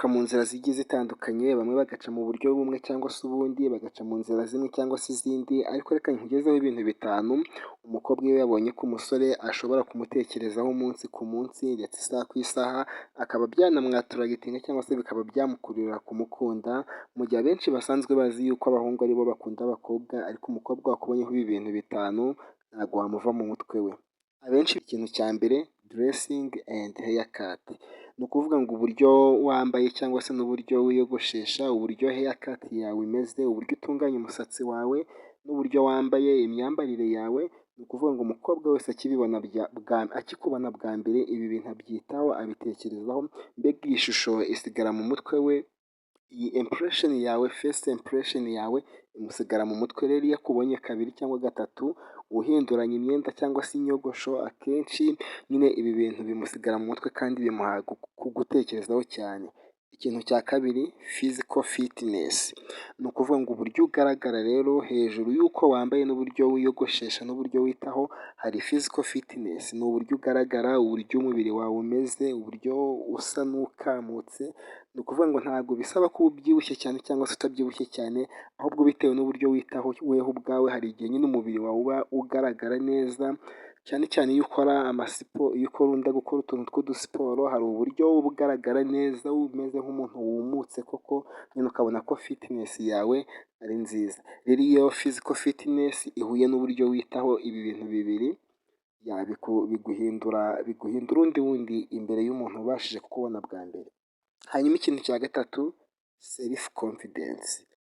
bituruka mu nzira zigiye zitandukanye, bamwe bagaca mu buryo bumwe cyangwa se ubundi, bagaca mu nzira zimwe cyangwa se izindi, ariko reka nkugezeho ibintu bitanu umukobwa iyo yabonye ko umusore ashobora kumutekerezaho umunsi ku munsi ndetse isaha ku isaha, akaba byanamwataragitinga cyangwa se bikaba byamukururira kumukunda, mu gihe abenshi basanzwe bazi yuko abahungu aribo bakunda abakobwa, ariko umukobwa wakubonyeho ibi bintu bitanu ntabwo wamuva mu mutwe we. Abenshi ikintu cya mbere dressing and haircut, ni ukuvuga ngo uburyo wambaye cyangwa se n'uburyo wiyogoshesha, uburyo haircut yawe imeze, uburyo utunganya umusatsi wawe n'uburyo wambaye, imyambarire yawe, ni ukuvuga ngo umukobwa wese akikubona bwa mbere ibi bintu abyitaho, abitekerezaho, mbega iyi shusho isigara mu mutwe we, iyi impression yawe, first impression yawe imusigara mu mutwe. Rero iyo akubonye kabiri cyangwa gatatu uhinduranya imyenda cyangwa se inyogosho, akenshi nyine ibi bintu bimusigara mu mutwe kandi bimuha kugutekerezaho cyane. Ikintu cya kabiri physical fitness, ni ukuvuga ngo uburyo ugaragara rero, hejuru y'uko wambaye n'uburyo wiyogoshesha n'uburyo witaho, hari physical fitness, ni uburyo ugaragara, uburyo umubiri wawe umeze, uburyo usa n'ukamutse, ni ukuvuga ngo ntabwo bisaba kuba ubyibushye cyane cyangwa se utabyibushye cyane, ahubwo bitewe n'uburyo witaho weho ubwawe, hari igihe nyine umubiri wawe uba ugaragara neza, cyane cyane iyo ukora iyo ukunda gukora utuntu tw'udusiporo, hari uburyo uba ugaragara neza, umeze nk'umuntu wumutse koko, nyine ukabona ko fitness yawe ari nziza. Rero iyo physical fitness ihuye n'uburyo witaho ibi bintu bibiri, biguhindura undi wundi imbere y'umuntu ubashije kukubona bwa mbere. Hanyuma ikintu cya gatatu self confidence.